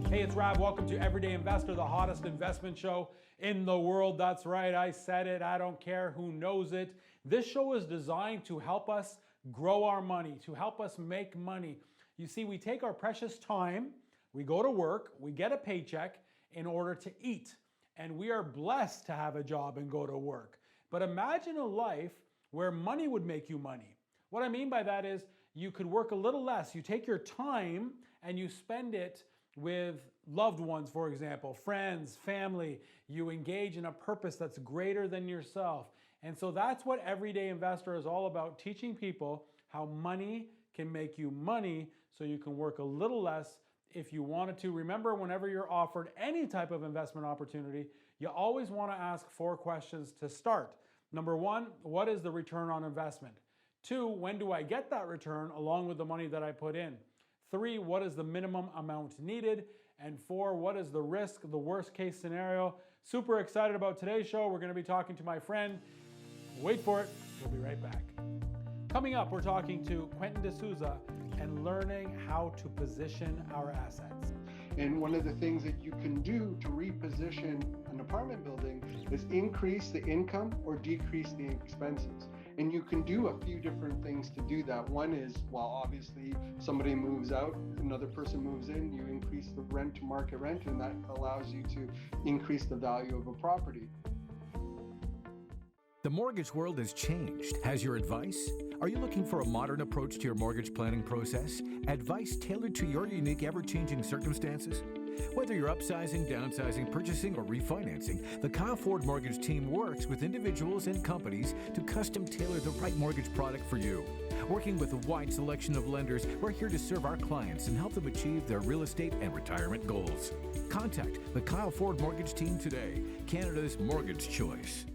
Hey, it's Rob. Welcome to Everyday Investor, the hottest investment show in the world. That's right, I said it. I don't care who knows it. This show is designed to help us grow our money, to help us make money. You see, we take our precious time, we go to work, we get a paycheck in order to eat. And we are blessed to have a job and go to work. But imagine a life where money would make you money. What I mean by that is you could work a little less. You take your time and you spend it with loved ones, for example, friends, family. You engage in a purpose that's greater than yourself. And so that's what Everyday Investor is all about, teaching people how money can make you money so you can work a little less if you wanted to. Remember, whenever you're offered any type of investment opportunity, you always want to ask 4 questions to start. Number 1, what is the return on investment? 2, when do I get that return along with the money that I put in? 3, what is the minimum amount needed? And 4, what is the risk, the worst case scenario? Super excited about today's show. We're going to be talking to my friend. Wait for it. We'll be right back. Coming up, we're talking to Quentin D'Souza and learning how to position our assets. And one of the things that you can do to reposition an apartment building is increase the income or decrease the expenses. And you can do a few different things to do that. One is, well, obviously somebody moves out, another person moves in, you increase the rent to market rent, and that allows you to increase the value of a property. The mortgage world has changed. Has your advice? Are you looking for a modern approach to your mortgage planning process? Advice tailored to your unique, ever-changing circumstances? Whether you're upsizing, downsizing, purchasing, or refinancing, the Kyle Ford Mortgage team works with individuals and companies to custom tailor the right mortgage product for you. Working with a wide selection of lenders, we're here to serve our clients and help them achieve their real estate and retirement goals. Contact the Kyle Ford Mortgage team today, Canada's mortgage choice.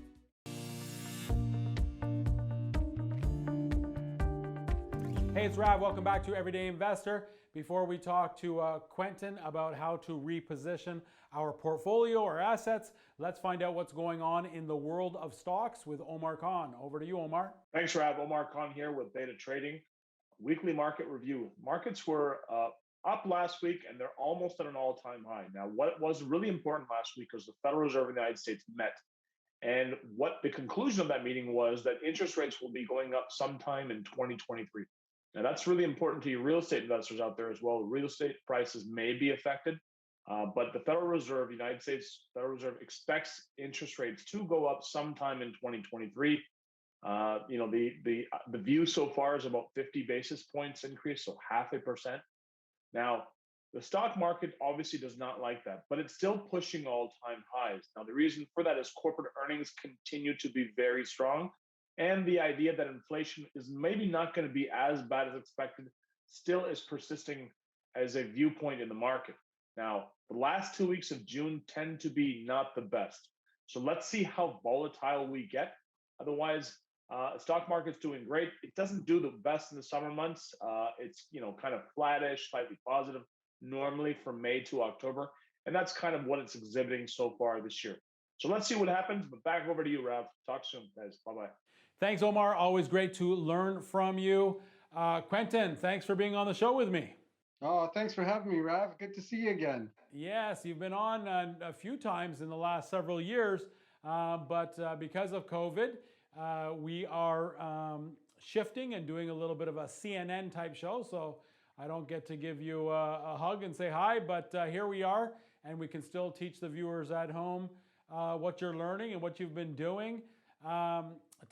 Hey, it's Rob. Welcome back to Everyday Investor. Before we talk to Quentin about how to reposition our portfolio, our assets, let's find out what's going on in the world of stocks with Omar Khan. Over to you, Omar. Thanks, Rob. Omar Khan here with Beta Trading. Weekly market review. Markets were up last week, and they're almost at an all-time high. Now, what was really important last week was the Federal Reserve of the United States met. And what the conclusion of that meeting was that interest rates will be going up sometime in 2023. Now, that's really important to you real estate investors out there as well. Real estate prices may be affected, but the Federal Reserve, United States Federal Reserve, expects interest rates to go up sometime in 2023. The view so far is about 50 basis points increase, so 0.5%. Now, the stock market obviously does not like that, but it's still pushing all-time highs. Now, the reason for that is corporate earnings continue to be very strong. And the idea that inflation is maybe not going to be as bad as expected still is persisting as a viewpoint in the market. Now, the last 2 weeks of June tend to be not the best. So let's see how volatile we get. Otherwise, stock market's doing great. It doesn't do the best in the summer months. It's kind of flattish, slightly positive, normally from May to October. And that's kind of what it's exhibiting so far this year. So let's see what happens, but back over to you, Rav. Talk soon, guys. Bye-bye. Thanks, Omar. Always great to learn from you. Quentin, thanks for being on the show with me. Oh, thanks for having me, Rav. Good to see you again. Yes, you've been on a few times in the last several years, but because of COVID, we are shifting and doing a little bit of a CNN type show. So I don't get to give you a hug and say hi, but here we are, and we can still teach the viewers at home what you're learning and what you've been doing.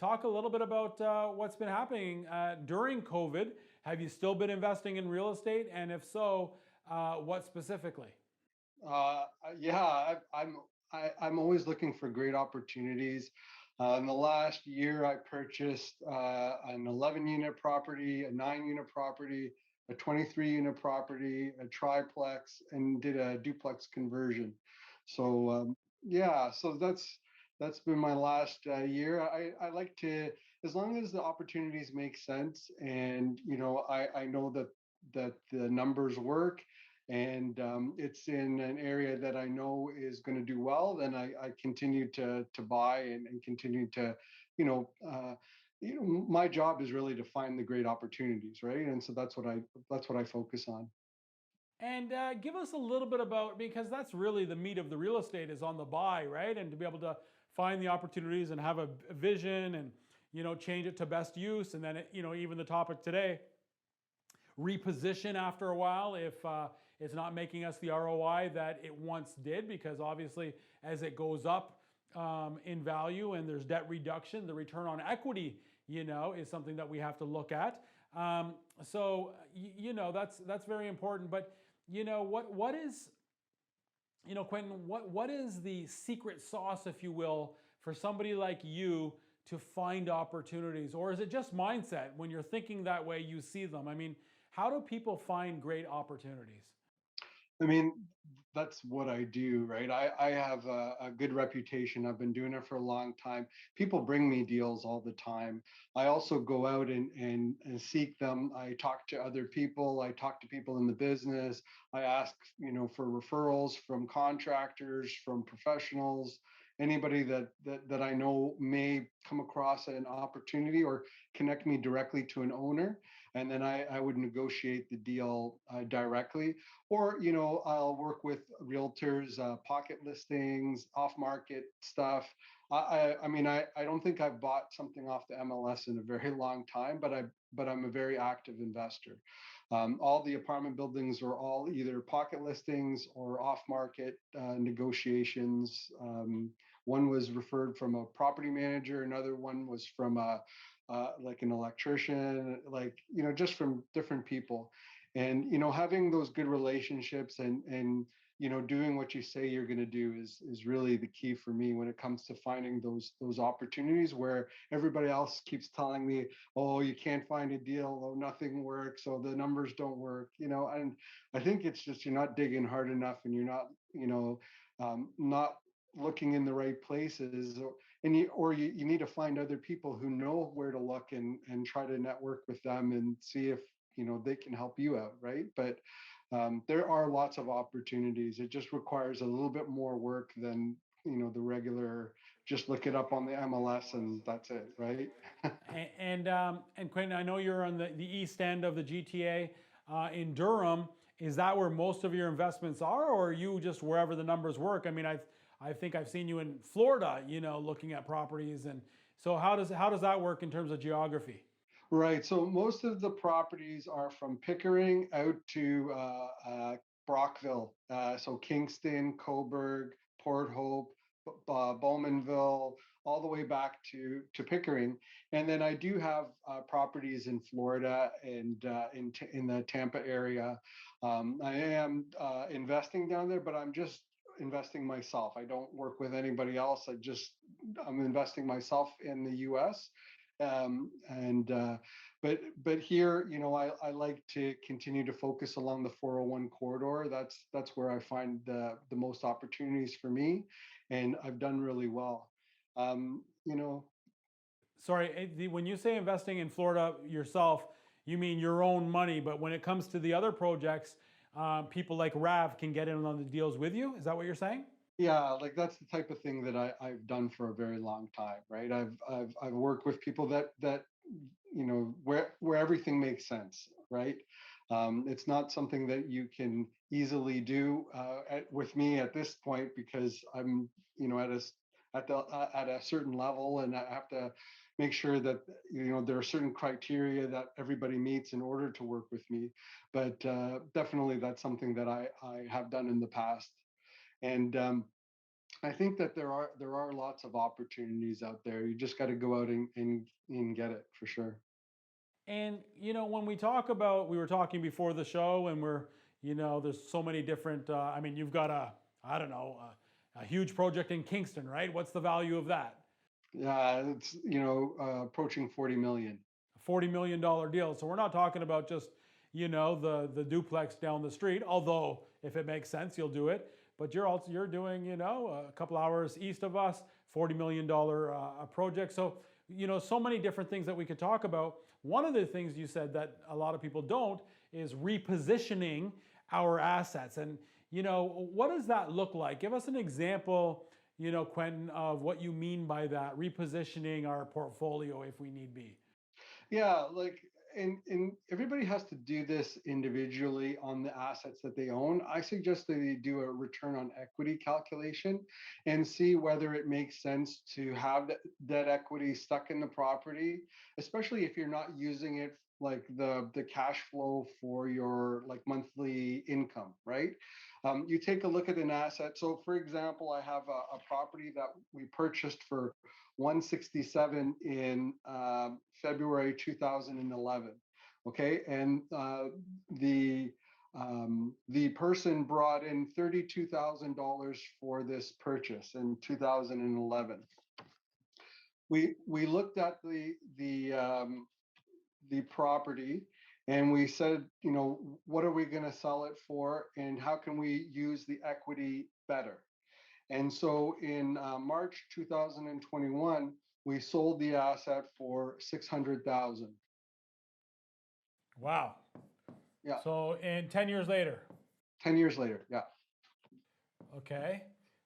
Talk a little bit about what's been happening during COVID. Have you still been investing in real estate? And if so, what specifically? Yeah, I'm always looking for great opportunities. In the last year, I purchased an 11-unit property, a 9-unit property, a 23-unit property, a triplex, and did a duplex conversion. So so that's been my last year. I like to, as long as the opportunities make sense, and I know that the numbers work, and it's in an area that I know is going to do well, then I continue to buy and continue to, my job is really to find the great opportunities, right? And so that's what I focus on. And give us a little bit about, because that's really the meat of the real estate is on the buy, right? And to be able to find the opportunities and have a vision and, change it to best use. And then, even the topic today, reposition after a while if it's not making us the ROI that it once did, because obviously as it goes up in value and there's debt reduction, the return on equity, is something that we have to look at. So that's very important. But what is, Quentin, what is the secret sauce, if you will, for somebody like you to find opportunities? Or is it just mindset? When you're thinking that way, you see them. I mean, how do people find great opportunities? I mean, that's what I do, right? I have a good reputation. I've been doing it for a long time. People bring me deals all the time. I also go out and seek them. I talk to other people. I talk to people in the business. I ask, for referrals from contractors, from professionals, anybody that I know may come across an opportunity or connect me directly to an owner. And then I would negotiate the deal directly. Or, I'll work with realtors, pocket listings, off market stuff. I don't think I've bought something off the MLS in a very long time, but I'm a very active investor. All the apartment buildings are all either pocket listings or off market negotiations. One was referred from a property manager. Another one was from like an electrician, just from different people. And having those good relationships and doing what you say you're going to do is really the key for me when it comes to finding those opportunities where everybody else keeps telling me, oh, you can't find a deal, oh, nothing works, so the numbers don't work, and I think it's just you're not digging hard enough and you're not not looking in the right places, and you need to find other people who know where to look and try to network with them and see if they can help you out, right? But there are lots of opportunities. It just requires a little bit more work than the regular just look it up on the MLS and that's it, right? And Quentin, I know you're on the east end of the GTA in Durham. Is that where most of your investments are, or are you just wherever the numbers work? I mean, I think I've seen you in Florida, looking at properties. And so how does that work in terms of geography? Right. So most of the properties are from Pickering out to Brockville. So Kingston, Coburg, Port Hope, Bowmanville, all the way back to Pickering. And then I do have properties in Florida and in the Tampa area. I am investing down there, but I'm just investing myself. I don't work with anybody else. I'm investing myself in the U.S. But here, I like to continue to focus along the 401 corridor. That's where I find the most opportunities for me, and I've done really well. You know, Sorry, when you say investing in Florida yourself, you mean your own money. But when it comes to the other projects, people like Rav can get in on the deals with you. Is that what you're saying? yeah, like that's the type of thing that I've done for a very long time, right? I've worked with people that where everything makes sense, right? It's not something that you can easily do with me at this point because I'm at a certain level, and I have to make sure that there are certain criteria that everybody meets in order to work with me. But definitely, that's something that I have done in the past. And I think that there are lots of opportunities out there. You just got to go out and get it for sure. And when we talk about, we were talking before the show, and there's so many different. I mean, you've got I don't know, a huge project in Kingston, right? What's the value of that? Yeah, it's approaching 40 million. $40 million deal. So we're not talking about just the duplex down the street. Although if it makes sense, you'll do it. But you're doing a couple hours east of us, $40 million project. So so many different things that we could talk about. One of the things you said that a lot of people don't is repositioning our assets. And what does that look like? Give us an example, Quentin, of what you mean by that, repositioning our portfolio if we need be. Yeah, like and everybody has to do this individually on the assets that they own. I suggest that they do a return on equity calculation and see whether it makes sense to have that equity stuck in the property, especially if you're not using it like the cash flow for your like monthly income, right? You take a look at an asset. So, for example, I have a property that we purchased for 167 in February 2011. Okay, and the person brought in $32,000 for this purchase in 2011. We looked at the property and we said, you know, what are we going to sell it for, and how can we use the equity better? And so in March 2021, we sold the asset for 600,000. Wow. Yeah. So, and 10 years later. 10 years later, yeah. Okay.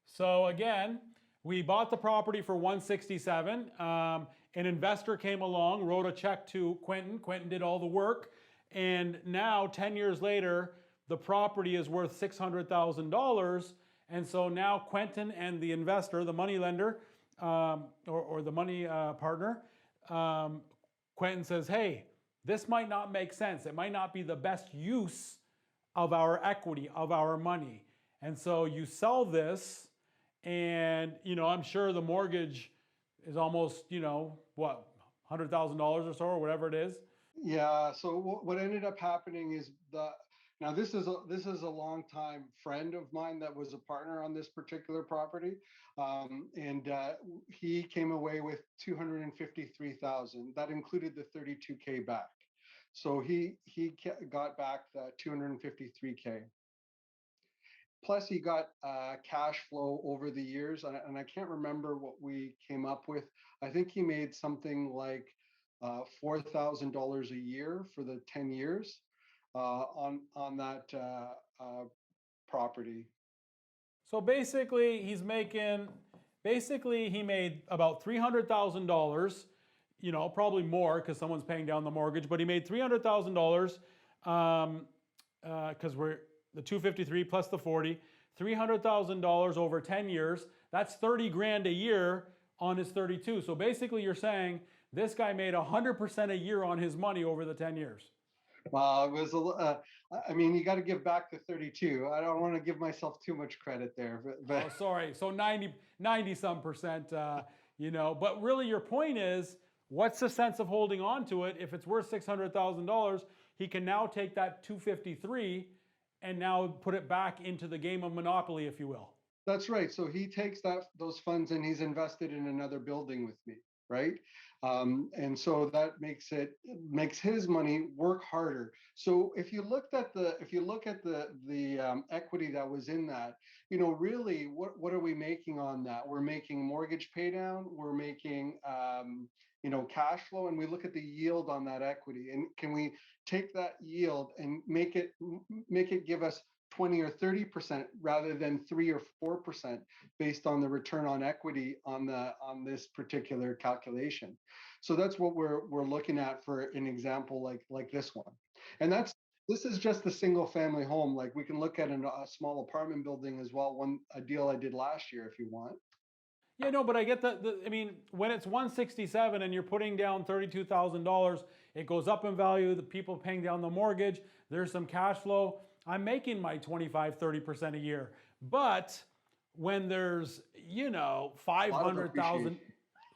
So again, we bought the property for 167. An investor came along, wrote a check to Quentin. Quentin did all the work. And now 10 years later, the property is worth $600,000. And so now Quentin and the investor, the money lender, or the money partner, Quentin says, hey, this might not make sense. It might not be the best use of our equity, of our money. And so you sell this, and I'm sure the mortgage is almost, what, $100,000 or so, or whatever it is. Yeah. So what ended up happening is now this is a longtime friend of mine that was a partner on this particular property, and he came away with 253,000. That included the 32K back. So he got back the 253K. Plus, he got cash flow over the years, and I can't remember what we came up with. I think he made something like $4,000 a year for the 10 years on that property. So basically, he made about $300,000. Probably more because someone's paying down the mortgage, but he made $300,000 because we're the 253 plus the 40, $300,000 over 10 years. That's 30 grand a year on his 32. So basically you're saying this guy made 100% a year on his money over the 10 years. Well, it was you got to give back the 32. I don't want to give myself too much credit there, but Oh, sorry. So 90 some percent, but really your point is, what's the sense of holding on to it? If it's worth $600,000, he can now take that 253 and now put it back into the game of Monopoly, if you will. That's right. So he takes those funds and he's invested in another building with me, right? And so that makes his money work harder. So if you look at the equity that was in that, really what are we making on that? We're making mortgage pay down. We're making cash flow, and we look at the yield on that equity, and can we take that yield and make it give us 20 or 30% rather than 3 or 4% based on the return on equity on this particular calculation. So that's what we're looking at for an example like this one. And this is just a single family home. Like we can look at a small apartment building as well. A deal I did last year, if you want. Yeah, no, but I get when it's 167 and you're putting down $32,000, it goes up in value. The people paying down the mortgage, there's some cash flow. I'm making my 25-30% a year. But when there's 500,000,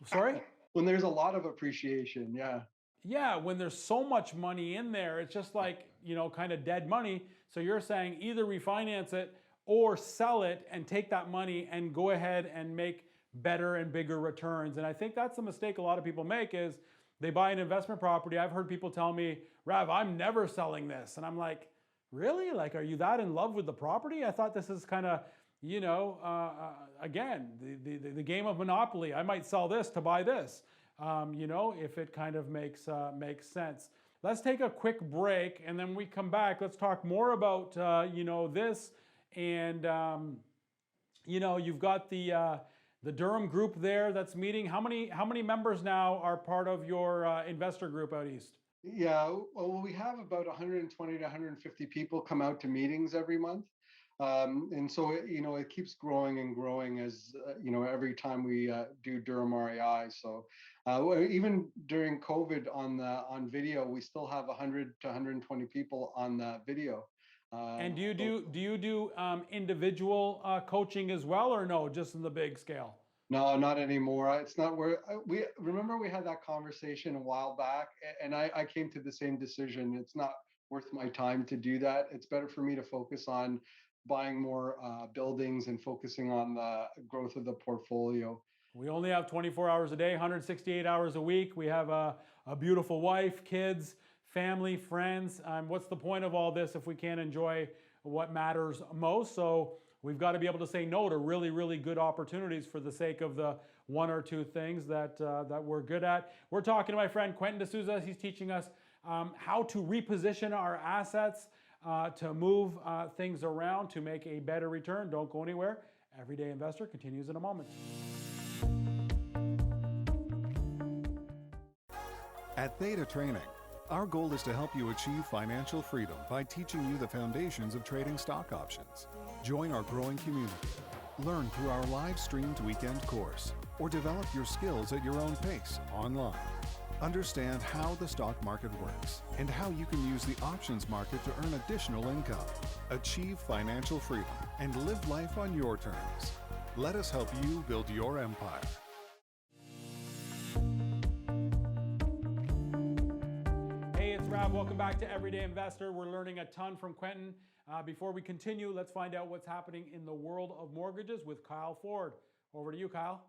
sorry, when there's a lot of appreciation, yeah. Yeah, when there's so much money in there, it's just like kind of dead money. So you're saying either refinance it or sell it and take that money and go ahead and make better and bigger returns. And I think that's the mistake a lot of people make is they buy an investment property. I've heard people tell me, Rav, I'm never selling this. And I'm like, really? Like, are you that in love with the property? I thought this is kind of, again, the game of Monopoly. I might sell this to buy this, if it kind of makes sense. Let's take a quick break, and then we come back. Let's talk more about, this. And, you've got the Durham group there that's meeting. How many members now are part of your investor group out east? Yeah, well, we have about 120 to 150 people come out to meetings every month. And so, it keeps growing and growing as, every time we do Durham REI. So even during COVID on video, we still have 100 to 120 people on the video. And do you So do individual coaching as well, or no, just in the big scale? no, not anymore. It's not where we remember we had that conversation a while back, and I came to the same decision. It's not worth my time to do that. It's better for me to focus on buying more buildings and focusing on the growth of the portfolio. We only have 24 hours a day, 168 hours a week. We have a beautiful wife, kids, family, friends. What's the point of all this if we can't enjoy what matters most? So we've got to be able to say no to really, really good opportunities for the sake of the one or two things that we're good at. We're talking to my friend Quentin D'Souza. He's teaching us how to reposition our assets, to move things around to make a better return. Don't go anywhere. Everyday Investor continues in a moment. At Theta Training, our goal is to help you achieve financial freedom by teaching you the foundations of trading stock options. Join our growing community. Learn through our live-streamed weekend course, or develop your skills at your own pace online. Understand how the stock market works and how you can use the options market to earn additional income. Achieve financial freedom and live life on your terms. Let us help you build your empire. Hey, it's Rob. Welcome back to Everyday Investor. We're learning a ton from Quentin. Before we continue, let's find out what's happening in the world of mortgages with Kyle Ford. Over to you, Kyle.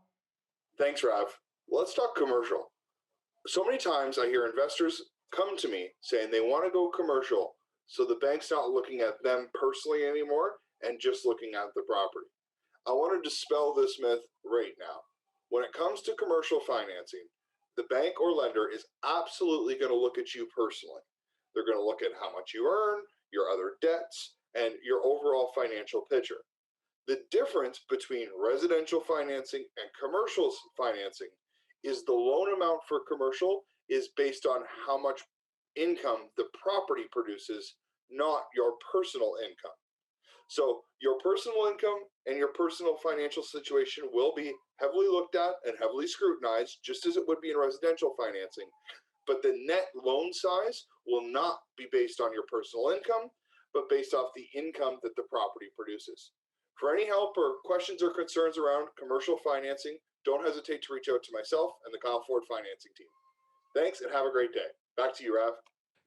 Thanks, Rav. Let's talk commercial. So many times I hear investors come to me saying they want to go commercial, so the bank's not looking at them personally anymore and just looking at the property. I want to dispel this myth right now. When it comes to commercial financing, the bank or lender is absolutely going to look at you personally. They're going to look at how much you earn, your other debts, and your overall financial picture. The difference between residential financing and commercial financing is the loan amount for commercial is based on how much income the property produces, not your personal income. So your personal income and your personal financial situation will be heavily looked at and heavily scrutinized, just as it would be in residential financing. But the net loan size will not be based on your personal income, but based off the income that the property produces. For any help or questions or concerns around commercial financing, don't hesitate to reach out to myself and the Kyle Ford financing team. Thanks and have a great day. Back to you, Rav.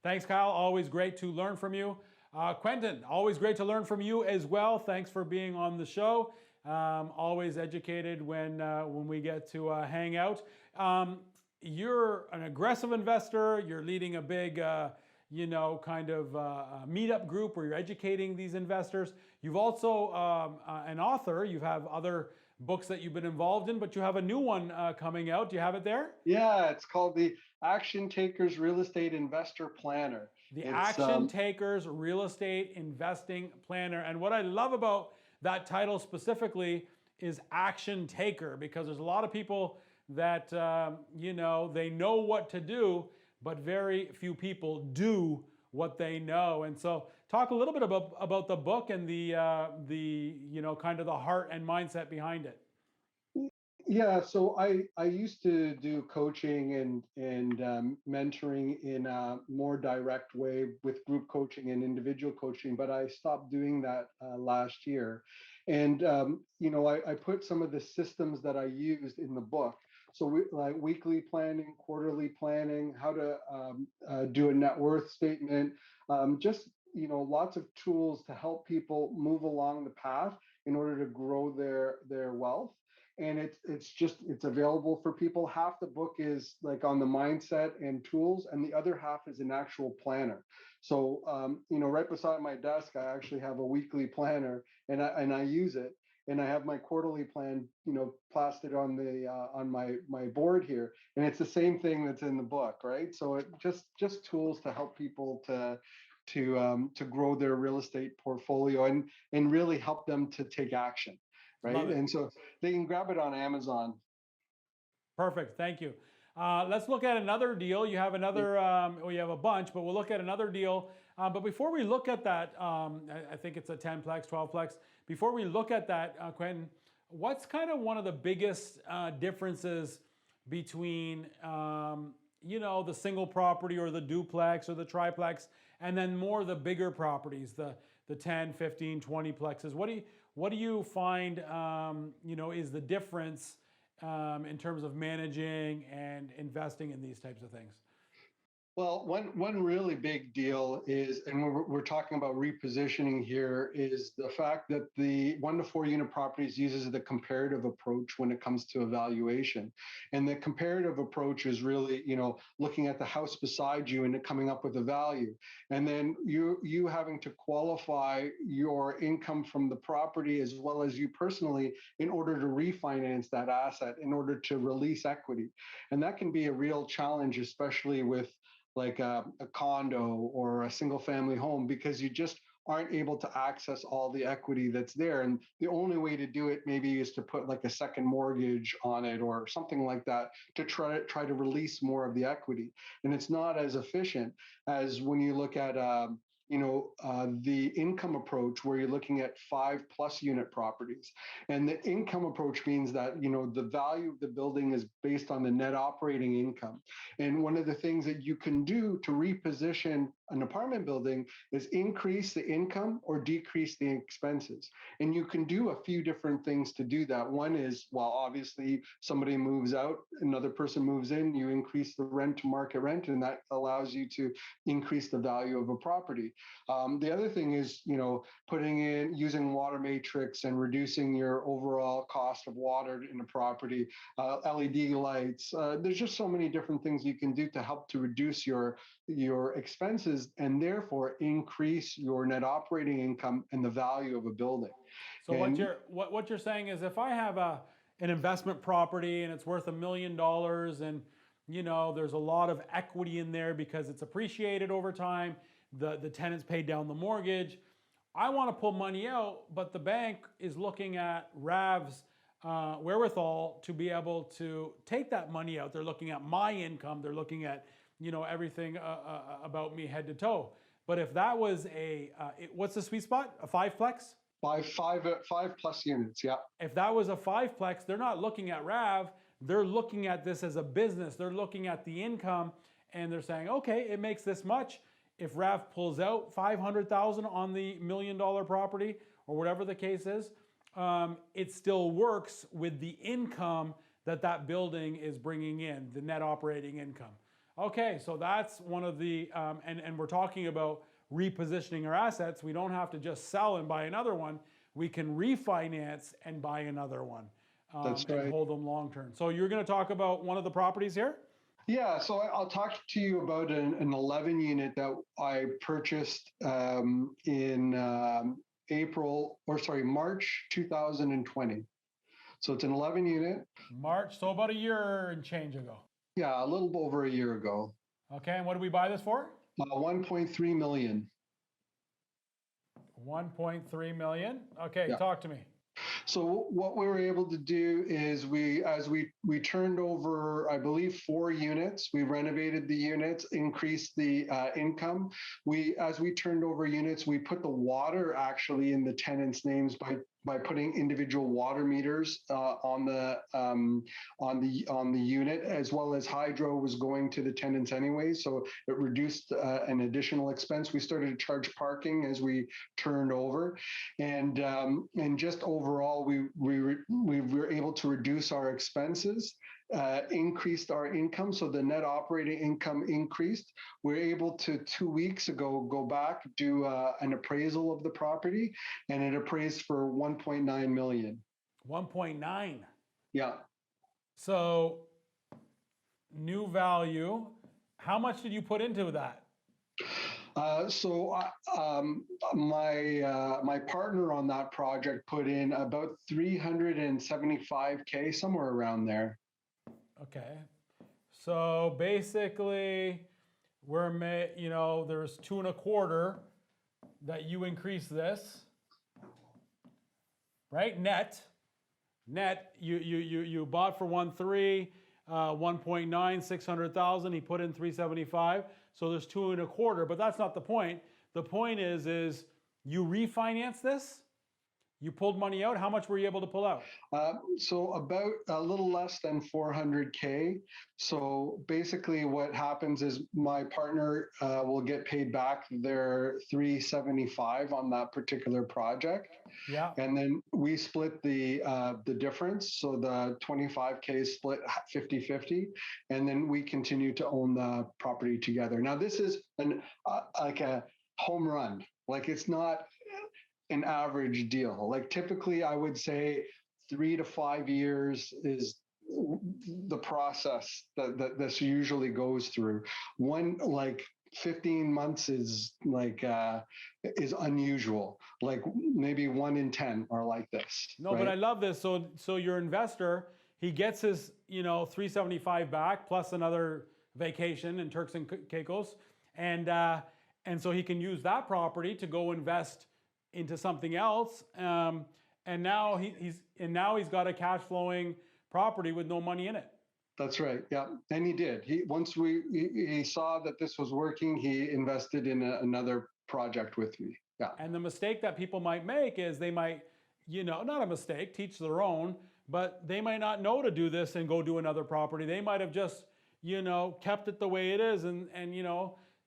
Thanks, Kyle. Always great to learn from you. Quentin, always great to learn from you as well. Thanks for being on the show. Always educated when we get to hang out. You're an aggressive investor. You're leading a big, kind of meetup group where you're educating these investors. You've also an author. You have other books that you've been involved in, but you have a new one coming out. Do you have it there? Yeah, it's called the Action Takers Real Estate Investor Planner. The Action Takers Real Estate Investing Planner. And what I love about that title specifically is Action Taker, because there's a lot of people that, they know what to do, but very few people do what they know. And so talk a little bit about the book and the kind of the heart and mindset behind it. Yeah, so I used to do coaching and mentoring in a more direct way with group coaching and individual coaching, but I stopped doing that last year. And I put some of the systems that I used in the book. So like weekly planning, quarterly planning, how to do a net worth statement, lots of tools to help people move along the path in order to grow their wealth. And it's available for people. Half the book is like on the mindset and tools, and the other half is an actual planner. So right beside my desk, I actually have a weekly planner, and I use it. And I have my quarterly plan, plastered on the on my board here, and it's the same thing that's in the book, right? So it just tools to help people to grow their real estate portfolio and really help them to take action. Right. And so they can grab it on Amazon. Perfect. Thank you. Let's look at another deal. You have another, well, you have a bunch, but we'll look at another deal. But before we look at that, I think it's a 10-plex, 12-plex. Before we look at that, Quentin, what's kind of one of the biggest differences between, the single property or the duplex or the triplex, and then more the bigger properties, the 10, 15, 20 plexes? What do you find, is the difference in terms of managing and investing in these types of things? Well, one really big deal is, and we're talking about repositioning here, is the fact that the 1 to 4 unit properties uses the comparative approach when it comes to evaluation. And the comparative approach is really, looking at the house beside you and coming up with a value. And then you having to qualify your income from the property as well as you personally in order to refinance that asset, in order to release equity. And that can be a real challenge, especially with like a condo or a single family home, because you just aren't able to access all the equity that's there. And the only way to do it maybe is to put like a second mortgage on it or something like that to try to release more of the equity. And it's not as efficient as when you look at the income approach, where you're looking at 5+ unit properties. And the income approach means that, the value of the building is based on the net operating income. And one of the things that you can do to reposition an apartment building is increase the income or decrease the expenses. And you can do a few different things to do that. One is, well, obviously somebody moves out, another person moves in, you increase the rent to market rent, and that allows you to increase the value of a property. The other thing is, using water matrix and reducing your overall cost of water in a property, LED lights. There's just so many different things you can do to help to reduce your expenses and therefore increase your net operating income and the value of a building. So what you're saying is, if I have an investment property and it's worth $1 million, and there's a lot of equity in there because it's appreciated over time, the tenants paid down the mortgage, I want to pull money out, but the bank is looking at RAV's wherewithal to be able to take that money out. They're looking at my income. They're looking at everything about me head to toe. But if that was what's the sweet spot? A 5-plex? 5+ units, yeah. If that was a 5-plex, they're not looking at RAV. They're looking at this as a business. They're looking at the income, and they're saying, okay, it makes this much. If RAV pulls out $500,000 on the $1 million property, or whatever the case is, it still works with the income that building is bringing in, the net operating income. Okay, so that's one of the, and we're talking about repositioning our assets. We don't have to just sell and buy another one. We can refinance and buy another one. That's right. And hold them long term. So you're going to talk about one of the properties here? Yeah, so I'll talk to you about an 11 unit that I purchased in March 2020. So it's an 11 unit. March, so about a year and change ago. Yeah, a little over a year ago. Okay, and what did we buy this for? 1.3 million. 1.3 million. Okay, Yeah. Talk to me. So what we were able to do is we turned over, I believe, 4 units. We renovated the units, increased the income. As we turned over units, we put the water actually in the tenants' names by putting individual water meters on the unit, as well as hydro was going to the tenants anyway, so it reduced an additional expense. We started to charge parking as we turned over, and just overall, we were able to reduce our expenses, increased our income, so the net operating income increased. We're able to 2 weeks ago go back, do an appraisal of the property, and it appraised for 1.9 million. 1.9. Yeah. So new value. How much did you put into that? My partner on that project put in about 375K, somewhere around there. Okay. So basically, there's 2.25 that you increase this, right? Net, you bought for 1.3. 1.9, 600,000. He put in 375. So there's 2.25, but that's not the point. The point is you refinance this, you pulled money out. How much were you able to pull out? So about a little less than 400K. So basically what happens is my partner will get paid back their 375 on that particular project. Yeah. And then we split the difference. So the 25K is split 50-50. And then we continue to own the property together. Now this is like a home run. Like it's not an average deal. Like typically I would say 3 to 5 years is the process that this usually goes through. One, like 15 months is like is unusual. Like maybe 1 in 10 are like this. No, right? but I love this. So your investor, he gets his 375 back plus another vacation in Turks and Caicos, and so he can use that property to go invest into something else, and now he's got a cash flowing property with no money in it. That's right. Yeah, and he did. He saw that this was working, he invested in another project with me. Yeah. And the mistake that people might make is they might, not a mistake, teach their own, but they might not know to do this and go do another property. They might have just, kept it the way it is and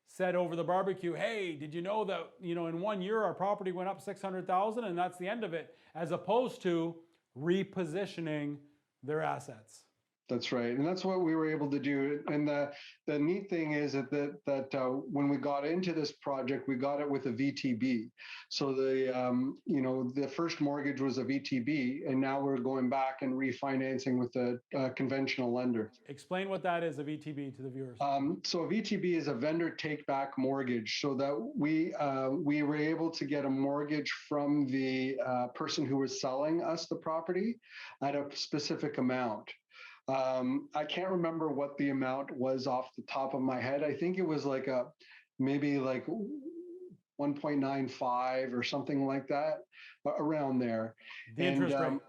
said over the barbecue, hey, did you know that, in 1 year our property went up 600,000 and that's the end of it, as opposed to repositioning their assets. That's right, and that's what we were able to do. And the neat thing is that when we got into this project, we got it with a VTB. So the first mortgage was a VTB, and now we're going back and refinancing with a conventional lender. Explain what that is, a VTB, to the viewers. So a VTB is a vendor take back mortgage, so that we were able to get a mortgage from the person who was selling us the property at a specific amount. I can't remember what the amount was off the top of my head. I think it was like maybe like 1.95 or something like that, around there. The interest rate?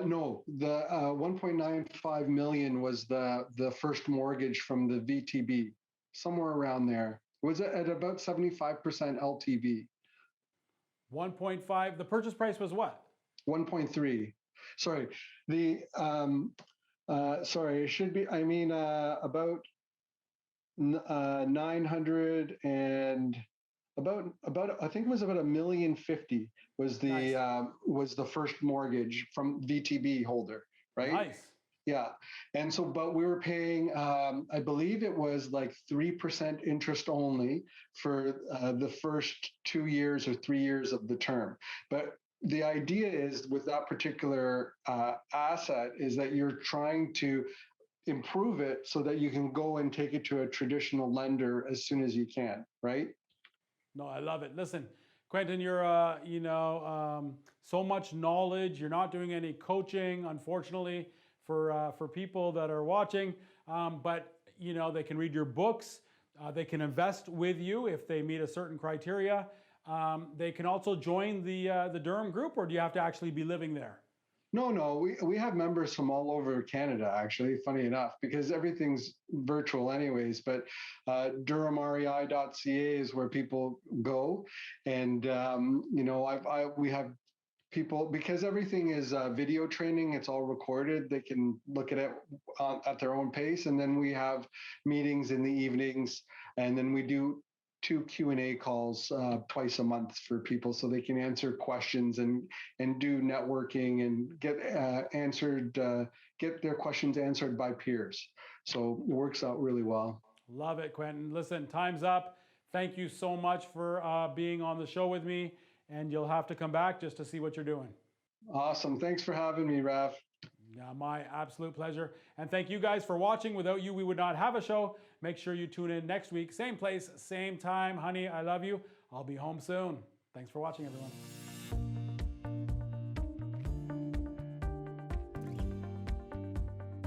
No, the 1.95 million was the first mortgage from the VTB, somewhere around there. It was at about 75% LTV. 1.5. The purchase price was what? 1.3. Sorry, sorry, it should be, about 900 and about I think it was about $1,050,000 was the Nice. Was the first mortgage from VTB holder, right? Nice. Yeah, and so but we were paying I believe it was like 3% interest only for the first 2 years or 3 years of the term, but the idea is with that particular asset is that you're trying to improve it so that you can go and take it to a traditional lender as soon as you can, right? No, I love it. Listen, Quentin, you're, so much knowledge. You're not doing any coaching, unfortunately, for people that are watching. But, they can read your books. They can invest with you if they meet a certain criteria. They can also join the Durham group, or do you have to actually be living there? No, we have members from all over Canada, actually, funny enough, because everything's virtual anyways, but durhamrei.ca is where people go. And, we have people, because everything is video training, it's all recorded. They can look at it at their own pace. And then we have meetings in the evenings, and then we do 2 Q&A calls twice a month for people so they can answer questions and do networking and get their questions answered by peers. So it works out really well. Love it, Quentin. Listen, time's up. Thank you so much for being on the show with me, and you'll have to come back just to see what you're doing. Awesome. Thanks for having me, Raf. Yeah, my absolute pleasure. And thank you guys for watching. Without you, we would not have a show. Make sure you tune in next week. Same place, same time. Honey, I love you. I'll be home soon. Thanks for watching, everyone.